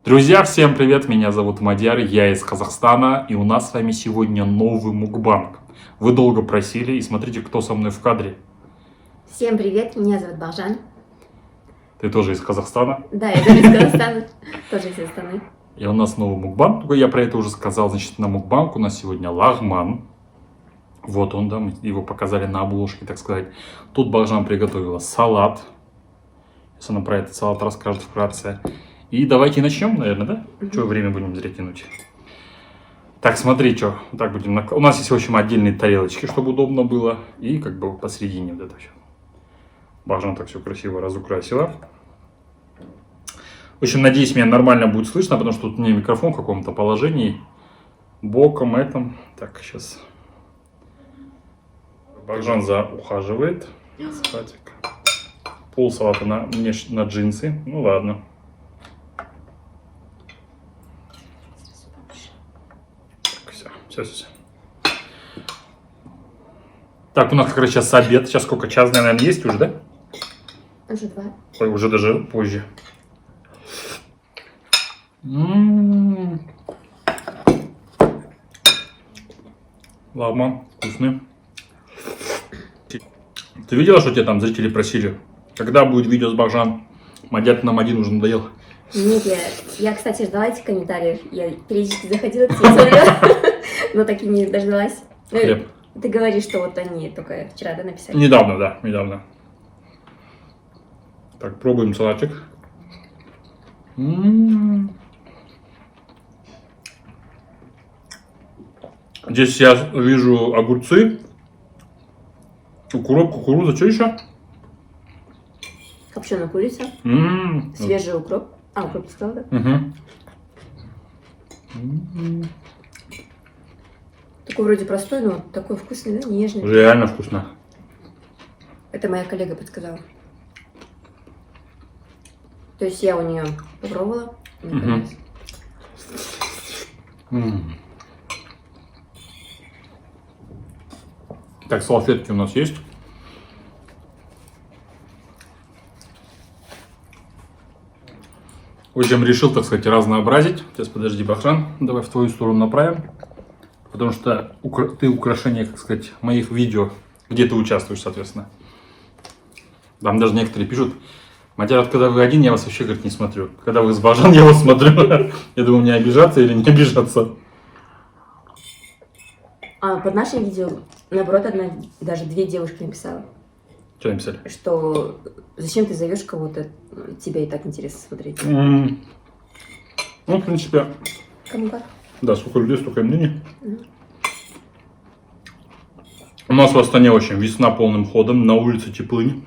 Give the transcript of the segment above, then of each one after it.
Друзья, всем привет, меня зовут Мадяр, я из Казахстана, и у нас с вами сегодня новый мукбанг. Вы долго просили, и смотрите, кто со мной в кадре. Всем привет, меня зовут Бахжан. Ты тоже из Казахстана? Да, я тоже из Казахстана, тоже из Астаны. И у нас новый мукбанг, только я про это уже сказал, значит, на мукбанг у нас сегодня лагман. Вот он, да, мы его показали на обложке, так сказать. Тут Бахжан приготовила салат. Сейчас она про этот салат расскажет вкратце. И давайте начнем, наверное, да? Что время будем зря тянуть. Так, смотри, что. Вот так будем. У нас есть, в общем, отдельные тарелочки, чтобы удобно было. И как бы посередине вот это все. Бахжан так все красиво разукрасила. В общем, надеюсь, меня нормально будет слышно, потому что тут у меня микрофон в каком-то положении. Боком этом. Так, сейчас. Бахжан заухаживает. Пол салата на джинсы. Ну ладно. Все. Так, у нас как раз сейчас обед. Сейчас сколько? Час, наверное, есть уже, да? Уже 2. Ой, уже даже позже. Лагман вкусный. Ты видела, что тебя там зрители просили? Когда будет видео с Бахжан? Мадяр нам один уже надоел. Нет, я, кстати, ждала этих комментариев. Я периодически заходила к тебе, смотрела, но так и не дождалась. Хлеб. Ты говоришь, что вот они только вчера, да, написали? Недавно, да, недавно. Так, пробуем салатик. Здесь я вижу огурцы, укроп, кукуруза, что еще? Копченая курица, свежий укроп. А, укроп ты сказал, да? Такой вроде простой, но такой вкусный, да, нежный. Реально вкусно. Это моя коллега подсказала. То есть я у нее попробовала. Так, салфетки у нас есть. В общем, решил, так сказать, разнообразить. Сейчас, подожди, Бахжан, давай в твою сторону направим. Потому что ты украшение, как сказать, моих видео, где ты участвуешь, соответственно. Там даже некоторые пишут: Мадяр, когда вы один, я вас вообще, говорит, не смотрю. Когда вы с Бахжан, я вас смотрю. Я думаю, мне обижаться или не обижаться. А под нашим видео, наоборот, даже 2 девушки написала. Что написали? Что зачем ты зовешь кого-то, тебя и так интересно смотреть. Ну, в принципе, Кому как? да, сколько людей, столько и мнений. У нас в Астане очень весна полным ходом, на улице теплынь.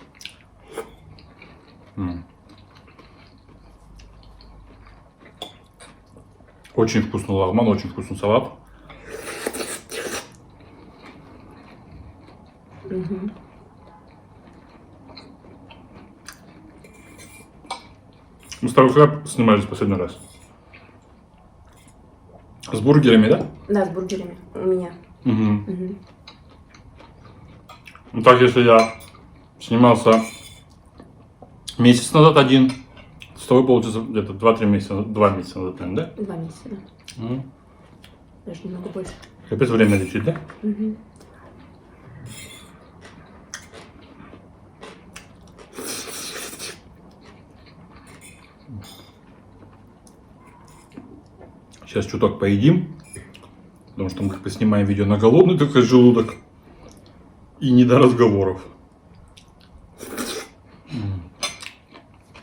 Очень вкусный лагман, очень вкусный салат. Мы с тобой когда снимались в последний раз? С бургерами, да? Да, с бургерами у меня. Ну так, если я снимался месяц назад один, с тобой получится где-то 2-3 месяца, 2 месяца назад, наверное, да? 2 месяца, да. Даже немного больше. Капец, время летит, да? Сейчас чуток поедим, потому что мы как бы снимаем видео на голодный такой желудок и не до разговоров.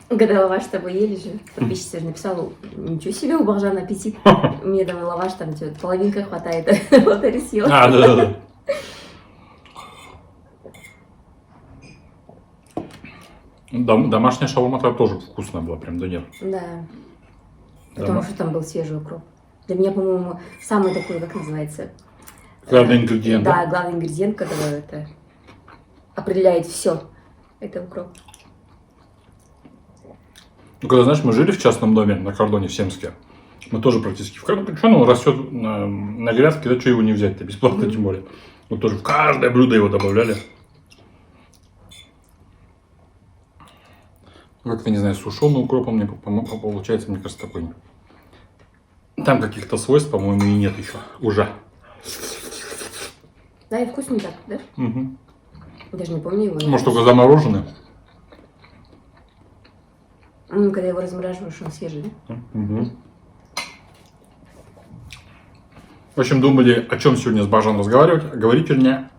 Когда лаваш с тобой ели же, подписчица же написала: ничего себе, у Бахжана аппетит. Мне давай лаваш, там тебе половинка хватает, вот и съела. Да. Домашняя шаурма тоже вкусная была, прям, да нет? Да. Потому что там был свежий укроп. Для меня, по-моему, самый такой, как называется? Главный ингредиент, да? Да, главный ингредиент, который это определяет все. Это укроп. Ну, когда, знаешь, мы жили в частном доме на кордоне в Семске, мы тоже практически в кордоне. Что он растет на грядке, да что его не взять-то, бесплатно тем более. Вот тоже в каждое блюдо его добавляли. Как-то, не знаю, с сушеным укропом мне получается, мне кажется, такой Там каких-то свойств, по-моему, и нет еще. Уже. Да, и вкусный так, да? Угу. Даже не помню его. Может, только замороженный? Когда его размораживаешь, он свежий, да? Угу. В общем, думали, о чем сегодня с Бажаном разговаривать. Говорить, вернее.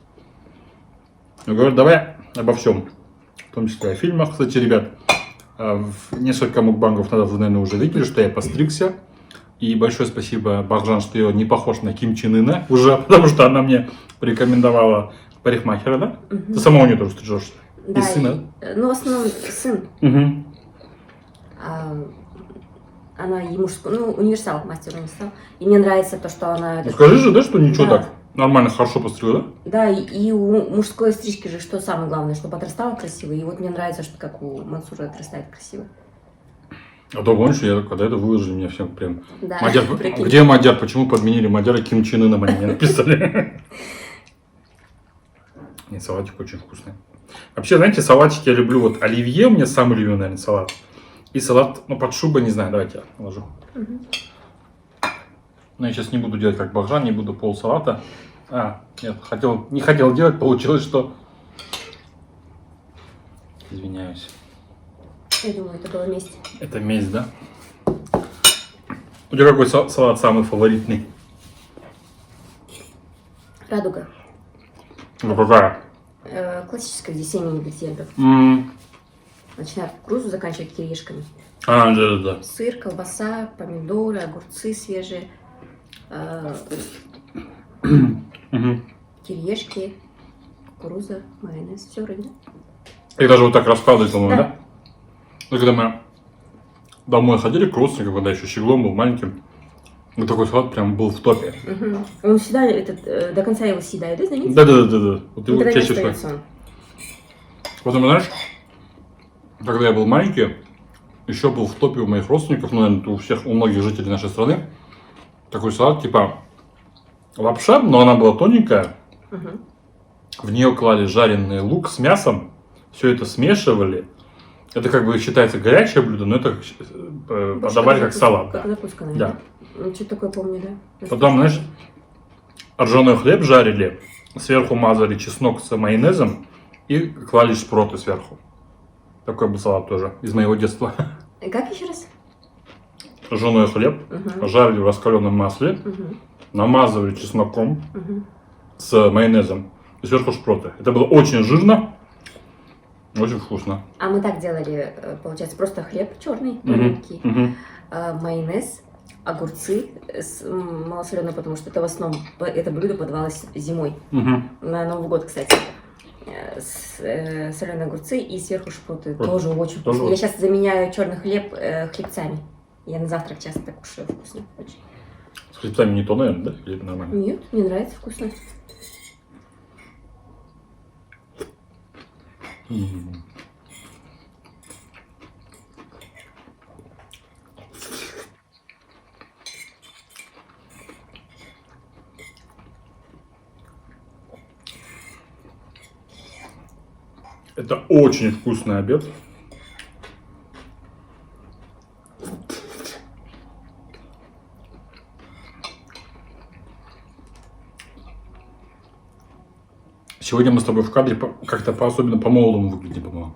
Я говорю, давай обо всем. В том числе о фильмах. Кстати, ребят, несколько мукбангов назад вы, наверное, уже видели, что я постригся. И большое спасибо, Бажан, что я не похож на Ким Чен Ына уже, потому что она мне порекомендовала парикмахера, да? Угу. Ты сама у нее тоже стрижешься? Да, И сына? Ну, в основном сын. Угу. Она и мужской, ну, универсал, мастер универсал. И мне нравится то, что она... Ну, скажи же, да, что ничего Да. так? Нормально, хорошо постригла, да? Да, и у мужской стрижки же что самое главное, чтобы отрастало красиво. И вот мне нравится, что как у Мансура отрастает красиво. А то помнишь, я когда это выложили, меня всем прям... Да, Мадяр, прикинь. где Мадяр? Почему подменили Мадяра Ким Чен Ыном, они мне написали? Нет, салатик очень вкусный. Вообще, знаете, салатик я люблю, вот оливье у меня самый любимый, наверное, салат. И салат, ну, под шубой, не знаю, давайте я положу. Мгм. Но я сейчас не буду делать как Бажан, не буду пол салата. Нет, не хотел делать, получилось, что... Извиняюсь. Я думаю, это была месть. Это месть, да? У тебя какой салат самый фаворитный? Радуга. Ну, какая? Классическая, здесь 7 ингредиентов. М. Начиная от кукурузу, заканчивая кириешками. Да. Сыр, колбаса, помидоры, огурцы свежие, Мгм. кириешки, кукуруза, майонез. Все вроде. И даже вот так раскладывать, по-моему, Да. да? Ну, когда мы домой ходили к родственникам, когда еще щеглом был маленьким, вот такой салат прям был в топе. Мгм. Он всегда до конца его съедает, да, знаете? Да. Вот его Никогда не чаще всего. остается он. Потом, знаешь, когда я был маленький, еще был в топе у моих родственников, ну, наверное, у многих жителей нашей страны, такой салат, типа лапша, но она была тоненькая, Мгм. в нее клали жареный лук с мясом, все это смешивали. Это как бы считается горячее блюдо, но это подавали как салат. Как Да. закуска, наверное. Да. Ну, что такое помню, да. Потом, знаешь, ржаной хлеб жарили, сверху мазали чеснок с майонезом и клали шпроты сверху. Такой был салат тоже из моего детства. Как еще раз? Ржаной хлеб Мгм. жарили в раскаленном масле, Мгм. намазывали чесноком Мгм. с майонезом и сверху шпроты. Это было очень жирно, очень вкусно. А мы так делали, получается, просто хлеб черный, Мгм. маленький, Мгм. майонез, огурцы малосоленые, потому что это в основном это блюдо подавалось зимой. Мгм. На Новый год, кстати. Соленые огурцы и сверху шпроты. Ой, Тоже очень тоже вкусно. Я сейчас заменяю черный хлеб хлебцами. Я на завтрак часто так кушаю, вкусно очень. С хлебцами не то, наверное, да? Или нормально? Нет, мне нравится, вкусно. М. Это очень вкусный обед. Сегодня мы с тобой в кадре как-то особенно по-молодому выглядим, по-моему.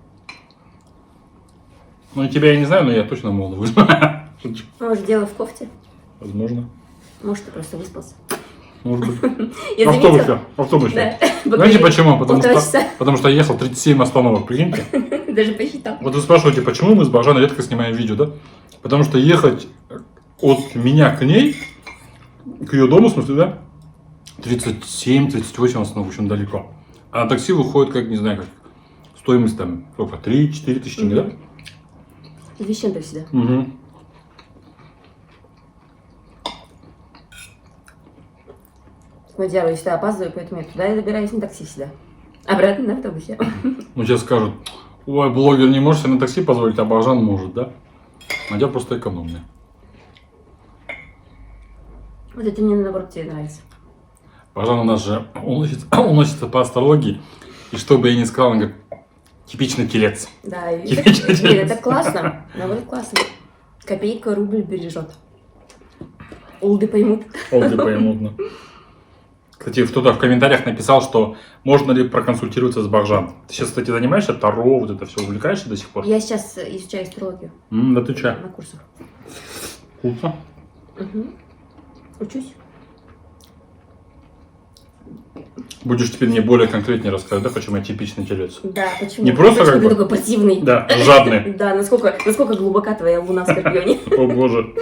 Ну, тебя я не знаю, но я точно молодо выгляжу. Шучу. Может, дело в кофте? Возможно. Может, ты просто выспался. Может быть. Я заметила. В автобусе. Да. Знаете почему? Полтора часа. Потому что я ехал 37 остановок, прикиньте. Даже посчитал. Вот вы спрашиваете, почему мы с Бажаной редко снимаем видео, да? Потому что ехать от меня к ней, к ее дому, в смысле, да? 37-38 остановок, в общем, далеко. А на такси выходит, как, не знаю, как стоимость там, сколько, 3-4 тысячи тенге, да? Вещен-то всегда. Угу. Мадяру, если я опаздываю, поэтому я туда и добираюсь на такси всегда. Обратно на автобусе. Ну, сейчас скажут, ой, блогер не может себе на такси позволить, а Бажан может, да? Мадяр просто экономный. Вот это мне, наоборот, тебе нравится. Бажан у нас же уносится по астрологии, и что бы я ни сказал, он говорит, типичный телец. Да, и Типичный нет, телец. это классно. Наоборот, классно. Копейка рубль бережет. Олды поймут. Олды поймут. Ну. Кстати, кто-то в комментариях написал, что можно ли проконсультироваться с Бахжан. Ты сейчас, кстати, занимаешься Таро, вот это все, увлекаешься до сих пор? Я сейчас изучаю астрологию Да ты че? на курсах. Вкусно. Угу. Учусь. Будешь теперь мне более конкретнее рассказывать, да, почему я типичный телец? Да, почему? Не просто Почему как ты бы- такой противный? Да, жадный. Да, насколько глубока твоя луна в Скорпионе? О боже.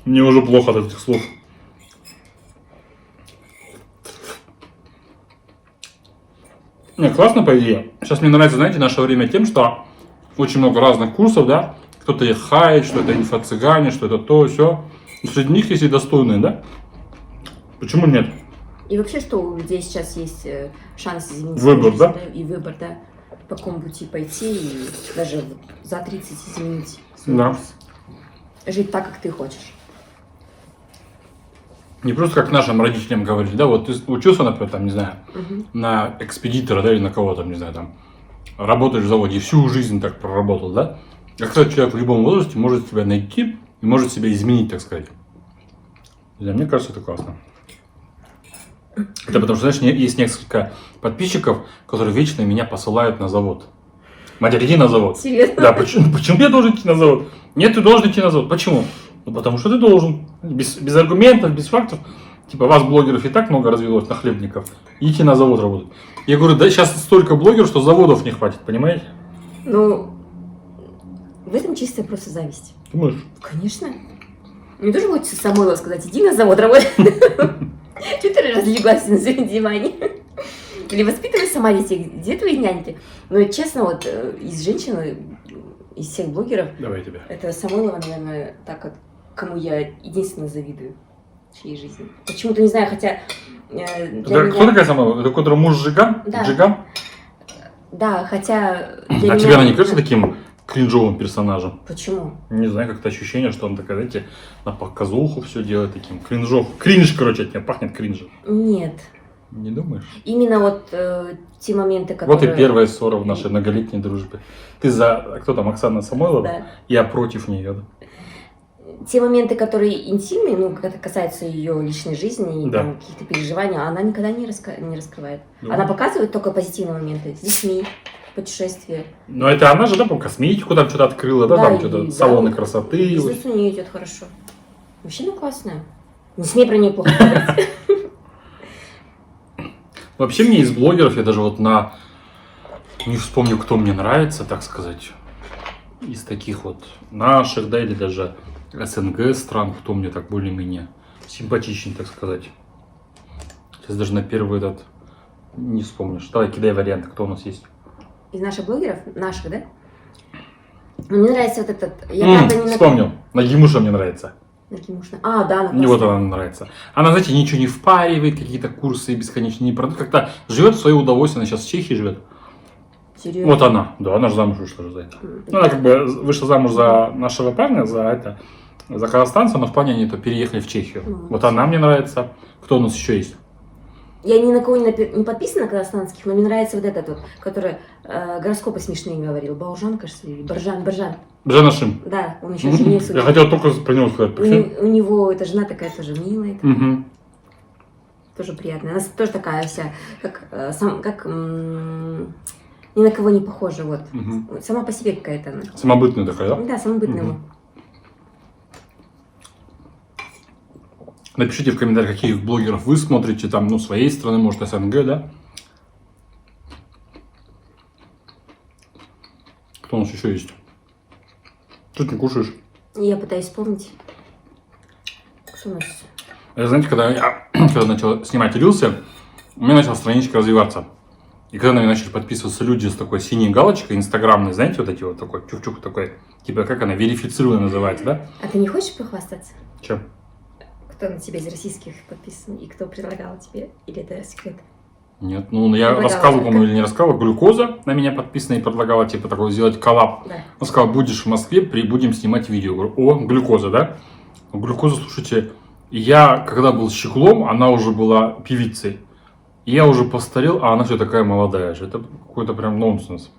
Мне уже плохо от этих слов. Не, классно, по идее. Сейчас мне нравится, знаете, наше время тем, что очень много разных курсов, да. Кто-то их хает, что это инфо-цыгане, что это то, все. Среди них есть и достойные, да? Почему нет? И вообще, что у людей сейчас есть шанс изменить Выбор, свою да? жизнь, и выбор, да, по какому пути пойти, и даже вот за 30 изменить свой Да. курс. Жить так, как ты хочешь. Не просто как нашим родителям говорили, да, вот ты учился, например, там, не знаю, Мгм. на экспедитора, да, или на кого там, не знаю, там, работаешь в заводе, и всю жизнь так проработал, да? А когда человек в любом возрасте может себя найти и может себя изменить, так сказать. Не знаю, мне кажется, это классно. Это потому что, знаешь, есть несколько подписчиков, которые вечно меня посылают на завод. Матерь, иди на завод. Серьезно? Да, почему я должен идти на завод? Нет, ты должен идти на завод. Почему? Ну, потому что ты должен. Без аргументов, без фактов. Типа, вас, блогеров, и так много развелось, нахлебников. Идите на завод работать. Я говорю, да сейчас столько блогеров, что заводов не хватит, понимаете? Ну, в этом чистая просто зависть. Думаешь? Конечно. Мне тоже хочется Самойлову сказать, иди на завод работать. Чего ты разлеглась на своем диване? Или воспитывай сама детей. Где твои няньки? Но честно, вот из женщин, из всех блогеров, Давай я тебя. это Самойлова, наверное, так вот, кому я единственно завидую в чьей жизни. Почему-то не знаю, хотя для Это кто такая сама? Это который муж Жиган? Да. Джиган? Да, хотя А для тебе меня- она не кажется таким кринжовым персонажем? Почему? Не знаю, как-то ощущение, что он такая, знаете, на показуху все делает таким кринжов. Кринж, короче, от меня пахнет кринжем. Нет. Не думаешь? Именно вот те моменты, которые... Вот и первая ссора в нашей многолетней дружбе. Ты за... а кто там, Оксана Самойлова? Да. Я против нее. Да? Те моменты, которые интимные, ну, когда касаются ее личной жизни и Да. там, каких-то переживаний, она никогда не раскрывает. Ну. Она показывает только позитивные моменты. С детьми, путешествия. Но это она же, да, по косметику там что-то открыла, да, Да, там и- что-то да. салоны красоты. Бизнес у нее идет хорошо. Вообще она классная. Не смей про нее плохо говорить. Вообще мне из блогеров, я даже вот не вспомню, кто мне нравится, так сказать, из таких вот наших, да, или даже СНГ стран, кто мне так более-менее симпатичнее, так сказать. Сейчас даже на первый этот не вспомнишь. Давай, кидай варианты, кто у нас есть. Из наших блогеров, наших, да? Мне нравится вот этот... Я правда не Вспомнил. Нагимуша мне нравится. Накимушна. А, да, она Мне вот классная. она нравится. Она, знаете, ничего не впаривает, какие-то курсы бесконечно не продает. Как-то живет в свое удовольствие. Она сейчас в Чехии живет. Серьезно. Вот она. Да, она же замуж вышла же за это. М, Ну, она как бы вышла замуж за нашего парня, за казахстанца, но в плане они то переехали в Чехию. Мгм. Вот она мне нравится. Кто у нас еще есть? Я ни на кого не подписана казахстанских, но мне нравится вот этот вот, который гороскопы смешные говорил. Баужан, кажется, или Баржан. Джанашим. Да, он еще женился. Я хотел только про него сказать. У него эта жена такая тоже милая, Мгм. тоже приятная. Она тоже такая вся, ни на кого не похожа, вот. Мгм. Сама по себе какая-то она. Самобытная такая, да? Да, самобытная. Мгм. Напишите в комментариях, каких блогеров вы смотрите, там, ну, своей страны, может, СНГ, да? Кто у нас еще есть? Что ты не кушаешь? И я пытаюсь вспомнить. Кто у нас? Знаете, когда я когда начал снимать рилсы, у меня начала страничка развиваться. И когда на меня начали подписываться люди с такой синей галочкой, инстаграмной, знаете, вот эти вот такой, чук-чук такой, типа, как она, верифицированная называется, да? А ты не хочешь похвастаться? Чем? Кто на тебя из российских подписан и кто предлагал тебе? Или это секрет? Нет, ну я Предлагала рассказывал, только. по-моему, или не рассказывал, Глюкоза на меня подписана и предлагала, типа, такой сделать коллаб. Да. Он сказал, будешь в Москве, будем снимать видео. Говорю, о, Глюкоза, да? Глюкоза, слушайте, я, когда был щеглом, она уже была певицей. И я уже постарел, а она все такая молодая же. Это какой-то прям нонсенс.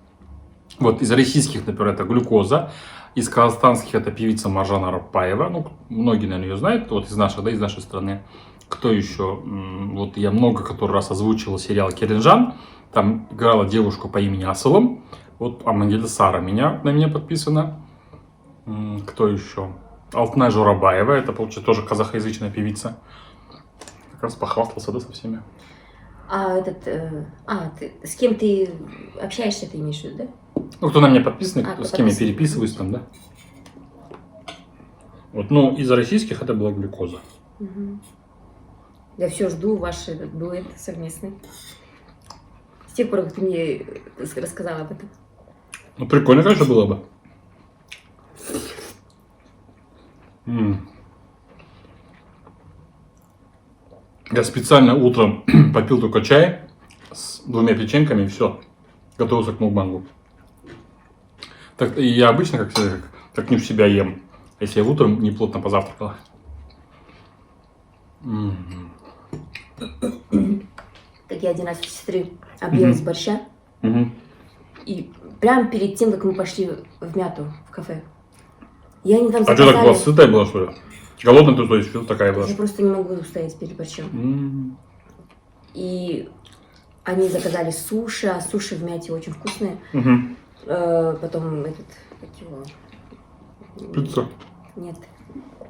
Вот из российских, например, это Глюкоза. Из казахстанских это певица Маржан Арапбаева. Ну, многие, наверное, ее знают. Вот из нашей, да, из нашей страны. Кто еще? Вот я много который раз озвучивал сериал «Керенжан». Там играла девушка по имени Асылым. Вот Амангельда Сара на меня подписана. Кто еще? Алтынай Жорабаева. Это, получается, тоже казахоязычная певица. Как раз похвастался, да, со всеми. Ты, с кем ты общаешься, ты имеешь в виду, да? Ну, кто на меня подписан, Кто с кем я подписан. переписываюсь там, да. Вот, ну, из российских это была Глюкоза. Угу. Я все жду ваш этот дуэт совместный. С тех пор, как ты мне рассказала об этом. Ну, прикольно, конечно, было бы. Я специально утром попил только чай с 2 печеньками и все. Готовился к мукбангу. Так, и я обычно как не в себя ем, если я утром не плотно позавтракала. Так я один раз у сестры объелась борща. И прямо перед тем, как мы пошли в Мяту, в кафе. И они там А что, так у вас сытая была, что ли? Голодная ты, то есть, что такая была? Я просто не могу устоять перед борщом. И они заказали суши, а суши в Мяте очень вкусные. Потом как его... Пицца. Нет.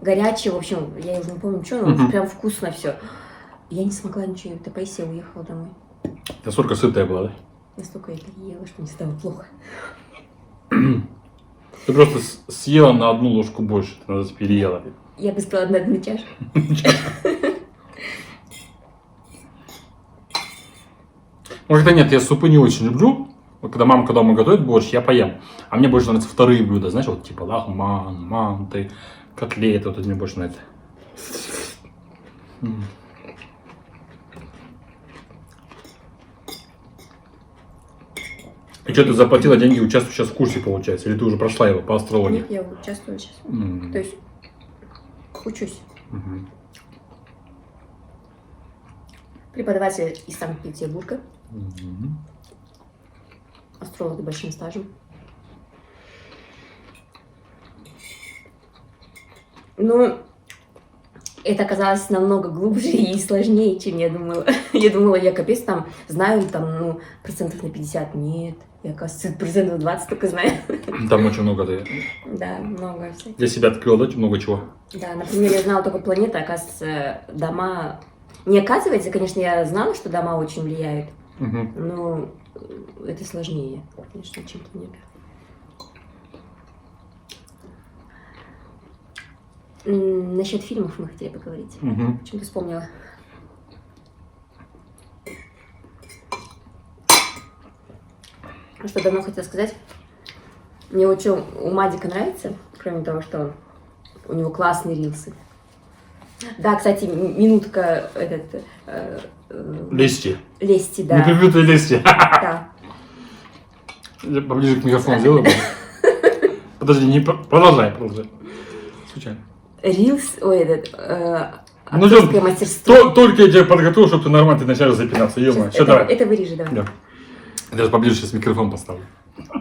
Горячее, в общем, я уже не помню, что, но прям вкусно все. Я не смогла ничего, это поесть, уехала домой. Настолько сытая была, да? Настолько я ела, что мне стало плохо. Ты просто съела на 1 ложку больше, ты, наверное, переела. Я бы сказала, на 1 чашу. Ну, когда нет, я супы не очень люблю. Вот когда мама дома готовит борщ, я поем. А мне больше нравятся вторые блюда, знаешь, вот типа лагман, манты, котлеты, вот это мне больше нравится. И что, ты заплатила деньги, участвуешь сейчас в курсе, получается? Или ты уже прошла его по астрологии? Нет, я участвую сейчас. То есть учусь. Преподаватель из Санкт-Петербурга. Астролог с большим стажем. Но это оказалось намного глубже и сложнее, чем я думала. Я думала, я капец там знаю, там, ну, процентов на 50. Нет, я, оказывается, процентов 20 только знаю. Там очень много ты Да, много всяких. для себя открыла, да, много чего. Да, например, я знала только планеты, оказывается, дома... Не оказывается, конечно, я знала, что дома очень влияют, но это сложнее, конечно, чем планета. Насчет фильмов мы хотели поговорить. Почему-то вспомнила. Что давно хотела сказать. Мне вот что у Мадика нравится, кроме того, что у него классные рилсы. Да, кстати, минутка Лести. Лести, да. Неприкрытые лести. Да. Я поближе к микрофону сделаю. Подожди, не продолжай. Случайно. Рилс, Ну, актерское мастерство. только я тебя подготовил, чтобы ты нормально начал запинаться. Ё-моё. Все, давай. Это вырежи, давай. Да. Я даже поближе сейчас микрофон поставлю.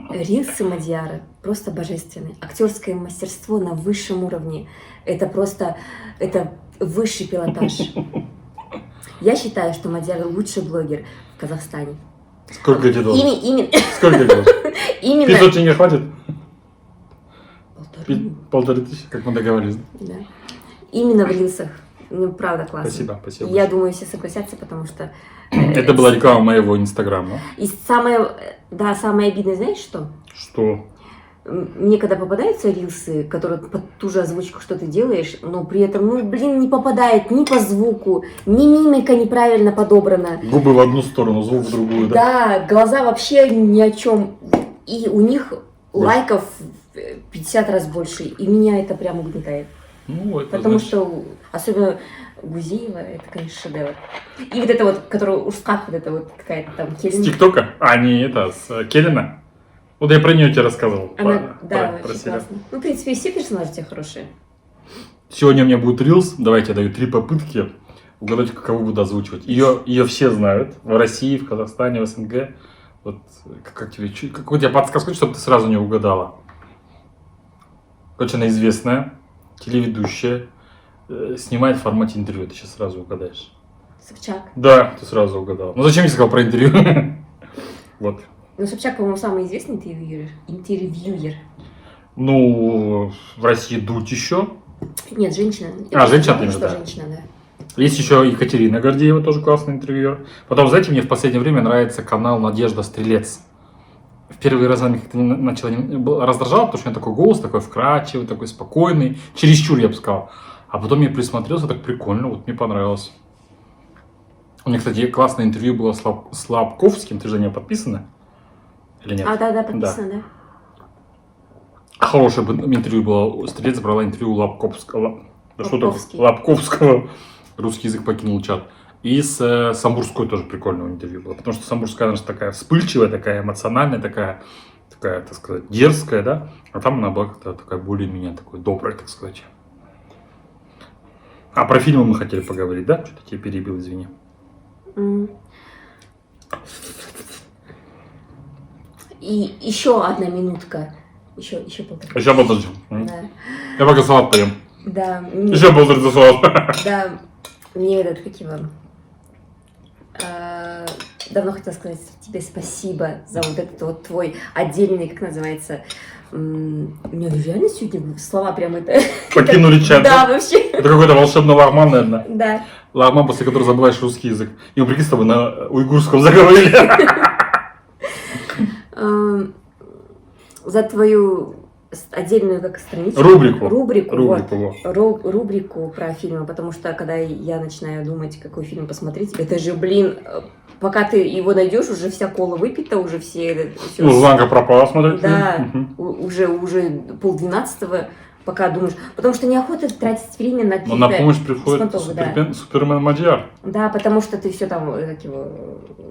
Рилсы Мадьяра просто божественные. Актерское мастерство на высшем уровне. Это просто, это высший пилотаж. Я считаю, что Мадьяр лучший блогер в Казахстане. Сколько тебе должен? Сколько тебе должен? 500 Именно. тебе хватит? 1,5. 1500, как мы договорились. Да. Именно в рилсах. Ну, правда, классно. Спасибо. Я думаю, все согласятся, потому что... Это была реклама моего инстаграма. И самое обидное, знаешь что? Что? Мне когда попадаются рилсы, которые под ту же озвучку, что ты делаешь, но при этом, не попадает ни по звуку, ни мимика неправильно подобрана. Губы в одну сторону, звук в другую, да? Да, глаза вообще ни о чем. И у них лайков 50 раз больше. И меня это прям угнетает. Ну, это Потому значит... что, особенно Гузеева, это, конечно, шедевр. И вот это вот, которая ускак, вот это вот какая-то там С Келина. ТикТока? А, не, это, с Келина? Вот я про нее тебе рассказывал. Она, да, про вообще себя. классно. Ну, в принципе, все персонажи у тебя хорошие. Сегодня у меня будет рилс. Давайте я даю 3 попытки. Угадать, кого буду озвучивать. Ее все знают. В России, в Казахстане, в СНГ. Вот как тебе, какую тебе подсказку, чтобы ты сразу не угадала? Короче, она известная, телеведущая, снимает в формате интервью. Ты сейчас сразу угадаешь. Собчак. Да, ты сразу угадал. Ну зачем я сказал про интервью? Вот. Ну, Собчак, по-моему, самый известный интервьюер. Ну, в России Дудь еще. Нет, женщина. Женщина, Я думаю, ты имеешь, что да. женщина, да. Есть еще Екатерина Гордеева, тоже классный интервьюер. Потом, знаете, мне в последнее время нравится канал Надежда Стрелец. В первые разы она как-то начала раздражала, потому что у нее такой голос, такой вкрадчивый, такой спокойный, чересчур, я бы сказал. А потом я присмотрелся, так прикольно, вот мне понравилось. У меня, кстати, классное интервью было с Лабковским, ты же на него подписана? Или нет? Да, подписано, да. Хорошее интервью было. Стрелец брала интервью у Лабковского. Да что такое? Лабковский. Лабковского. Русский язык покинул чат. И с Самбурской тоже прикольное интервью было. Потому что Самбурская, она же такая вспыльчивая, такая эмоциональная, такая, так сказать, дерзкая, да? А там она была как-то такая более-менее такой добрая, так сказать. А про фильмы мы хотели поговорить, да? Что-то тебя перебил, извини. И еще одна минутка. Еще полтора. Еще подожди. Да. Я пока салат поем. Да. Еще полтора за салат. Да. Мне этот, как его... Давно хотела сказать тебе спасибо за вот этот вот твой отдельный, как называется... У меня реально сегодня слова прям это... Покинули чат. Да, вообще. Это какой-то волшебный лагман, наверное. Да. Лагман, после которого забываешь русский язык. И мы, прикинь, с тобой на уйгурском заговорили. За твою отдельную как страницу. Рубрику. Рубрику про фильмы, потому что когда я начинаю думать, какой фильм посмотреть, это же, блин, пока ты его найдешь, уже вся кола выпита, уже все... Ну, Зланка пропала смотреть. Да, уже 11:30, пока думаешь, потому что неохота тратить время на Но на помощь приходит да. Супермен Мадьяр. Да, потому что ты все там как его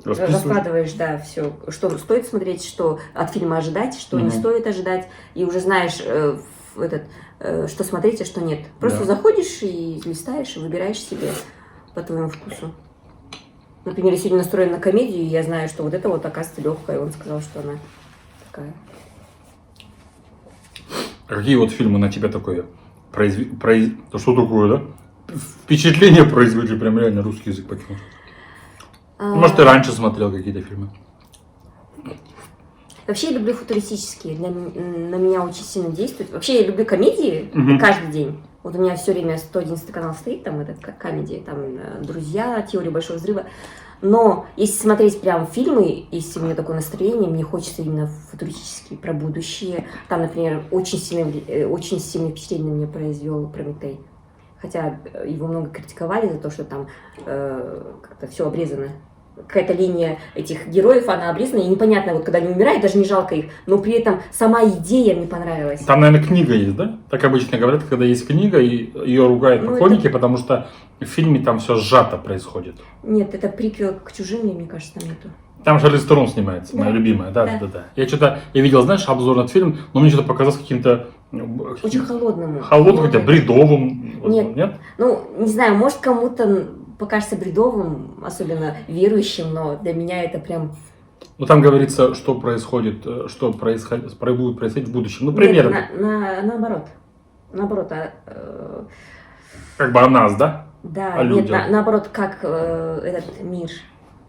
раскладываешь, да, все, что стоит смотреть, что от фильма ожидать, что не стоит ожидать, и уже знаешь, что смотреть, а что нет. Просто заходишь и листаешь, и выбираешь себе по твоему вкусу. Например, я сегодня настроена на комедию, и я знаю, что вот это вот оказывается легкая, и он сказал, что она такая. А какие вот фильмы на тебя такое да что такое, да? Впечатление произвели, прям реально русский язык покинул. Может, ты раньше смотрел какие-то фильмы? Вообще я люблю футуристические, на меня очень сильно действует. Вообще я люблю комедии каждый день. Вот у меня все время 111 канал стоит, там этот комедии, там «Друзья», «Теория большого взрыва». Но если смотреть прям фильмы, если у меня такое настроение, мне хочется именно футуристические, про будущее. Там, например, очень сильное впечатление на меня произвел «Прометей». Хотя его много критиковали за то, что там как-то все обрезано. Какая-то линия этих героев, она обрезана, и непонятно, вот когда они умирают, даже не жалко их, но при этом сама идея мне понравилась. Там, наверное, книга есть, да? Так обычно говорят, когда есть книга, и ее ругают поклонники, потому что в фильме там все сжато происходит. Нет, это приквел к «Чужим», мне кажется, там нету. Там Шарлиз Терон снимается, моя любимая, да. Я видел, знаешь, обзор на этот фильм, но мне что-то показалось каким-то... Очень холодным. Холодным, хотя бредовым. Нет? Ну, не знаю, может кому-то покажется бредовым, особенно верующим, но для меня это прям... Ну, там говорится, что происходит, будет происходить в будущем. Ну, примерно. Нет, наоборот. Как бы о нас, да? Да, о нет, людях. наоборот, как этот мир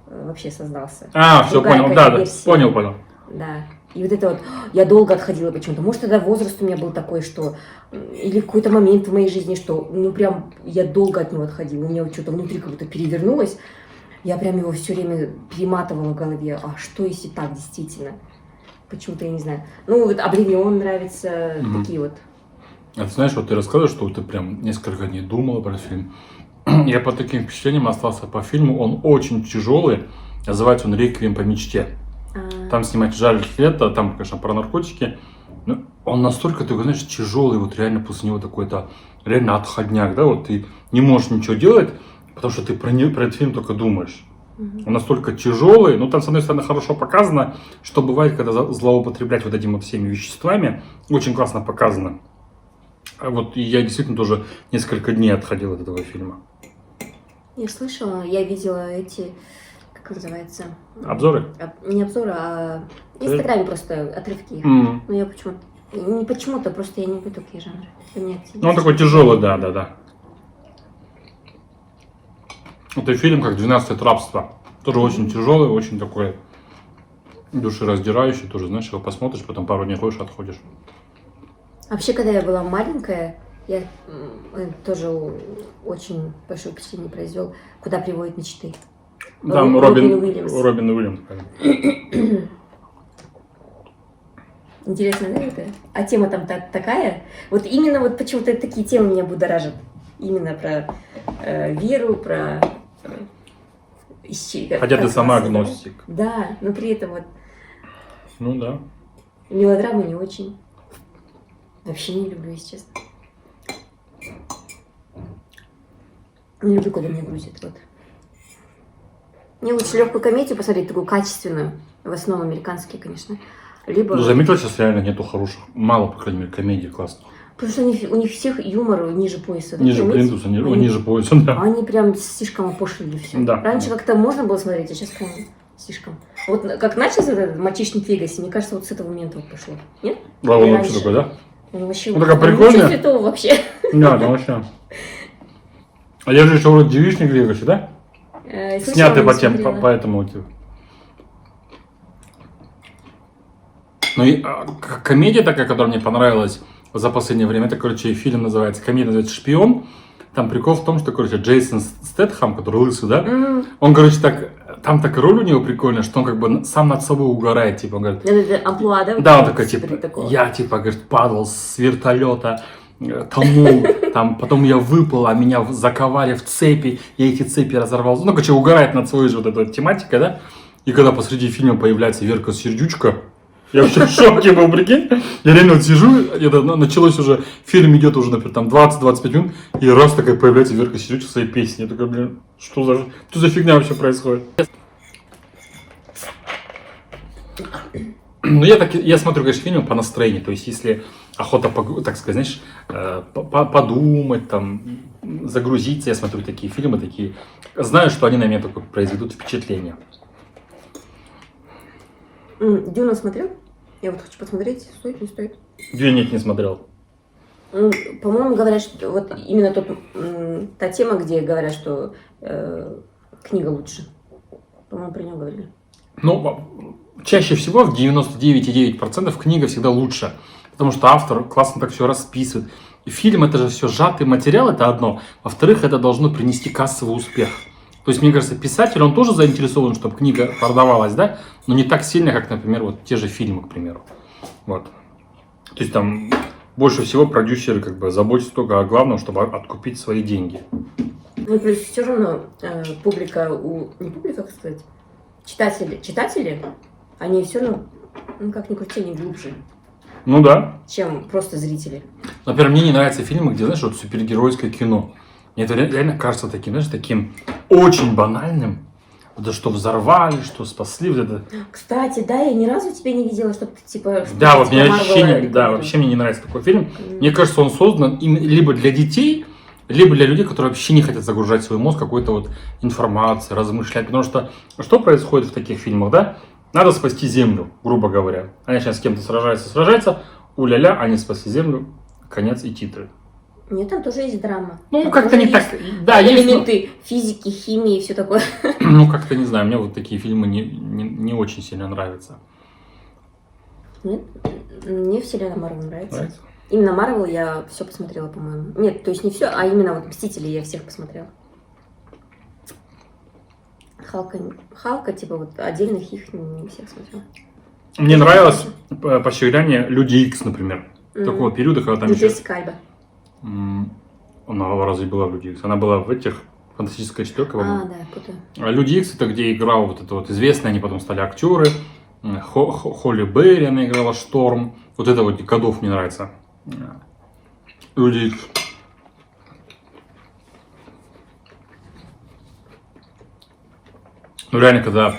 вообще создался. Все, понял, да, понял. Да. И вот это вот, я долго отходила почему-то. Может, тогда возраст у меня был такой, что... Или какой-то момент в моей жизни, что, ну, прям, я долго от него отходила. У меня вот что-то внутри как будто перевернулось. Я прям его все время перематывала в голове. А что, если так, действительно? Почему-то я не знаю. Ну, вот «Обливион» нравится, такие вот. А ты знаешь, вот ты рассказываешь, что ты прям несколько дней думала про фильм. Я по таким впечатлениям остался по фильму. Он очень тяжелый. Называется он «Реквием по мечте». Там снимать Джаред Лето, там, конечно, про наркотики. Но он настолько, ты знаешь, тяжелый, вот реально после него такой-то реально отходняк, да, вот ты не можешь ничего делать, потому что ты про этот фильм только думаешь. Он настолько тяжелый, но там, с одной стороны, хорошо показано, что бывает, когда злоупотреблять вот этими вот всеми веществами, очень классно показано. А вот я действительно тоже несколько дней отходил от этого фильма. Я слышала, я видела эти... Как называется? Обзоры? Не обзоры, а в Инстаграме просто отрывки. Но я почему-то Не почему-то, просто я не люблю такие жанры. Нет, Ну, он такой тяжелый, да. Это фильм как «12 лет рабства». Тоже очень тяжелый, очень такой душераздирающий. Тоже, знаешь, его посмотришь, потом пару дней ходишь, отходишь. Вообще, когда я была маленькая, я тоже очень большое впечатление произвел, «Куда приводят мечты». Там Робин Уильямс. Робин Уильямс. Интересно, да, это? А тема там такая? Вот именно вот почему-то такие темы меня будоражат. Именно про веру, про... Хотя ты сама агностик. Да, но при этом вот Ну да. мелодрамы не очень. Вообще не люблю, если честно. Не люблю, когда меня грузит, вот. Мне лучше легкую комедию посмотреть, такую качественную. В основном американские, конечно. Либо... Ну, заметила, сейчас реально нету хороших, мало, по крайней мере, комедий классных. Потому что у них всех юмор ниже пояса. Да, Ниже плинтуса, ниже пояса, да. Они прям слишком опошлили все. Да. Раньше как-то можно было смотреть, а сейчас прям слишком. Вот как начался этот «Мальчишник в Вегасе», мне кажется, вот с этого момента вот пошло. Нет? Да, Или он раньше? вообще такой, да? Ну, вообще, Ну, такая там прикольная. ничего святого вообще. Да, да, вообще. А я же еще вроде «Девичник в Вегасе», да? Снятый по этому мотиву. Ну и комедия такая, которая мне понравилась за последнее время, это, короче, фильм называется, комедия называется «Шпион». Там прикол в том, что, короче, Джейсон Стэтхэм, который лысый, да, он, короче, там такая роль у него прикольная, что он как бы сам над собой угорает, типа, он говорит... Это амплуа, да? Да, он такой, типа, я, типа, говорит, падал с вертолета, тонул, там, потом я выпал, а меня заковали в цепи, я эти цепи разорвал. Ну, короче, угорает над своей же вот этой тематикой, да, и когда посреди фильма появляется Верка Сердючка, я вообще в шоке был, прикинь. Я реально вот сижу, это началось уже, фильм идет уже, например, там 20-25 минут, и раз такая появляется Верка Сердючка в своей песне. Я такой, блин, что за фигня вообще происходит? Ну, я смотрю, конечно, фильмы по настроению, то есть, если охота, так сказать, знаешь, подумать, там, загрузиться, я смотрю такие фильмы, такие, знаю, что они на меня только произведут впечатление. «Дюна» смотрел? Я вот хочу посмотреть, стоит, не стоит. «Дюну» не смотрел. По-моему, говорят, что вот именно та тема, где говорят, что книга лучше. По-моему, про нее говорили. Ну, чаще всего, в 99,9% книга всегда лучше. Потому что автор классно так все расписывает. И фильм — это же все сжатый материал, это одно. Во-вторых, это должно принести кассовый успех. То есть, мне кажется, писатель, он тоже заинтересован, чтобы книга продавалась, да? Но не так сильно, как, например, вот те же фильмы, к примеру. Вот. То есть, там больше всего продюсеры как бы заботятся только о главном, чтобы откупить свои деньги. Ну, плюс все равно публика, не публика, как сказать, читатели, они все равно, ну, как ни крути, они глубже, Ну да. чем просто зрители. Например, мне не нравятся фильмы, где, знаешь, вот супергеройское кино. Мне это реально кажется таким, знаешь, таким очень банальным. Вот что взорвали, что спасли, вот это. Кстати, да, я ни разу тебя не видела, чтобы ты, типа... Да, вот мне вообще мне не нравится такой фильм. Мне кажется, он создан либо для детей, либо для людей, которые вообще не хотят загружать свой мозг какой-то вот информацией, размышлять. Потому что происходит в таких фильмах, да? Надо спасти Землю, грубо говоря. Они сейчас с кем-то сражаются, уля-ля, они спасли Землю, конец и титры. Нет, там тоже есть драма. Ну, там как-то не так. Да, элементы физики, химии и все такое. Ну, как-то не знаю, мне вот такие фильмы не очень сильно нравятся. Нет, мне вселенная Марвел нравится. Именно Марвел я все посмотрела, по-моему. Нет, то есть не все, а именно вот Мстители я всех посмотрела. Халка, типа вот отдельных их не всех смотрела. Мне нравилось по щеглянию Люди Икс, например. Такого периода, когда там еще... Джессика Альба. Она разве была в Люди Икс? Она была в этих «Фантастическая четверка». Да, путаю. А Люди Икс — это где играл вот это вот известные, они потом стали актеры. Холли Берри, она играла Шторм. Вот это вот годов мне нравится. Люди Икс. Ну реально, когда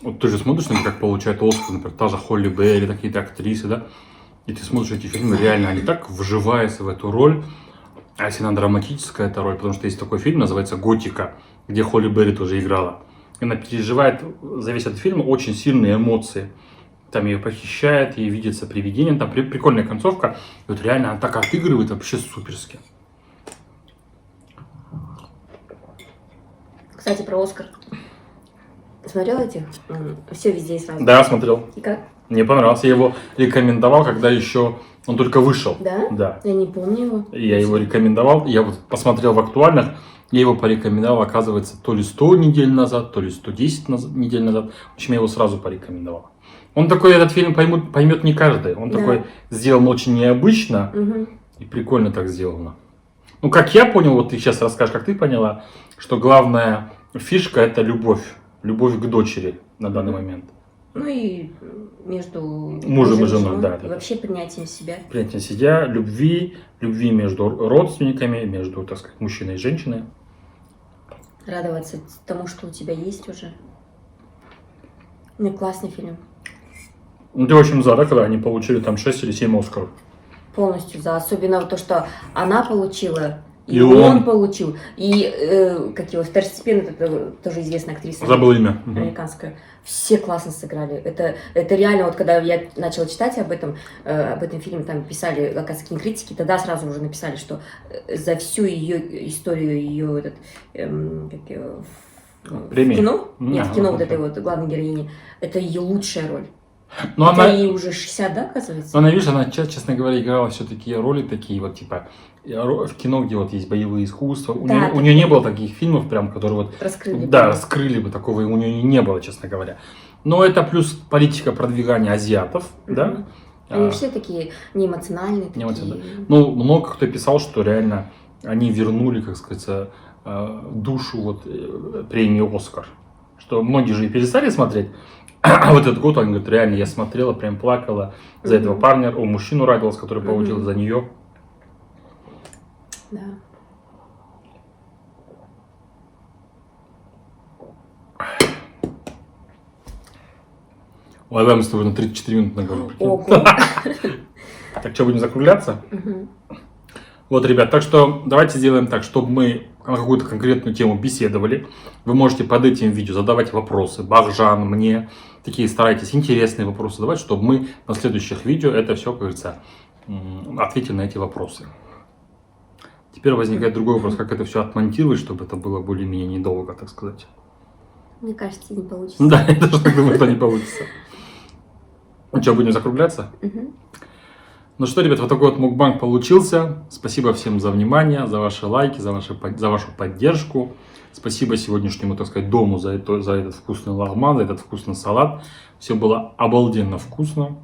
вот ты же смотришь, как получает Оскар, например, та же Холли Берри, какие-то актрисы, да, и ты смотришь эти фильмы, реально, они так вживаются в эту роль. А если она драматическая, эта роль, потому что есть такой фильм, называется «Готика», где Холли Берри тоже играла. И она переживает за весь этот фильм очень сильные эмоции. там ее похищает, ей видится привидение, там прикольная концовка. И вот реально она так отыгрывает вообще суперски. Кстати, про Оскар. Смотрел эти? Все везде и сразу. Да, смотрел. И как? Мне понравился. Я его рекомендовал, когда еще он только вышел. Да? Да. Я не помню его. Я его рекомендовал. Я вот посмотрел в актуальных. Я его порекомендовал, оказывается, то ли 100 недель назад, то ли 110 недель назад. В общем, я его сразу порекомендовал. Он такой, этот фильм поймет не каждый. Он Да. такой сделан очень необычно Угу. и прикольно так сделано. Ну, как я понял, вот ты сейчас расскажешь, как ты поняла, что главная фишка – это любовь. Любовь к дочери на данный момент. Ну и между Мужем и женой, да, И да. вообще принятием себя. Принятие себя, любви между родственниками, между, так сказать, мужчиной и женщиной. Радоваться тому, что у тебя есть уже. Ну, классный фильм. Ну, ты, в общем, за, да, когда они получили там 6 или 7 Оскаров. Полностью за. Особенно то, что она получила, и И он он. получил. И, как его, второстепенная, это тоже известная актриса. Забыл имя. Мгм. Американская. Все классно сыграли. Это реально, вот когда я начала читать об этом фильме, там писали, оказывается, кинокритики, тогда сразу уже написали, что за всю ее историю, ее этот, как его, в Премии? кино, нет, А, в кино вот вот этой вот главной героини, это ее лучшая роль. Но Хотя она, ей уже 60, да, оказывается? но она, видишь, она, честно говоря, играла все-таки роли такие вот, типа, в кино, где вот есть боевые искусства. У Да, нее не было таких фильмов, прям, которые вот, Раскрыли. да, раскрыли бы, такого у нее не было, честно говоря. Но это плюс политика продвигания азиатов, да. Мгм. Они А, все такие неэмоциональные. Не эмоциональные. Такие. Ну, много кто писал, что реально они вернули, как сказать, душу вот премии «Оскар». Что многие же и перестали смотреть. А вот этот год, он говорит, реально, я смотрела, прям плакала за этого парня, мужчину радовалась, который получил за нее. Да. Ой, давай мы с тобой на 34 минуты наговорим. прикинь. Ого. Так что, будем закругляться? Мгм. Вот, ребят, так что давайте сделаем так, чтобы мы на какую-то конкретную тему беседовали. Вы можете под этим видео задавать вопросы Бахжан, мне. Такие старайтесь интересные вопросы задавать, чтобы мы на следующих видео это все, как говорится, ответили на эти вопросы. Теперь возникает другой вопрос, как это все отмонтировать, чтобы это было более-менее недолго, так сказать. Мне кажется, не получится. Да, я тоже так думаю, что не получится. Ну что, будем закругляться? Мгм. Ну что, ребят, вот такой вот мукбанг получился. Спасибо всем за внимание, за ваши лайки, за вашу поддержку. Спасибо сегодняшнему, так сказать, дому за этот вкусный лагман, за этот вкусный салат. Все было обалденно вкусно.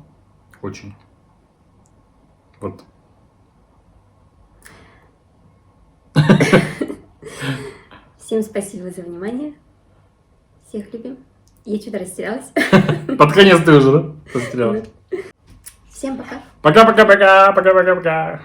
Очень. Вот. Всем спасибо за внимание. Всех любим. Я что-то растерялась. Под конец ты уже, да? Посмотрела. Всем пока. Пока-пока-пока. Пока-пока-пока.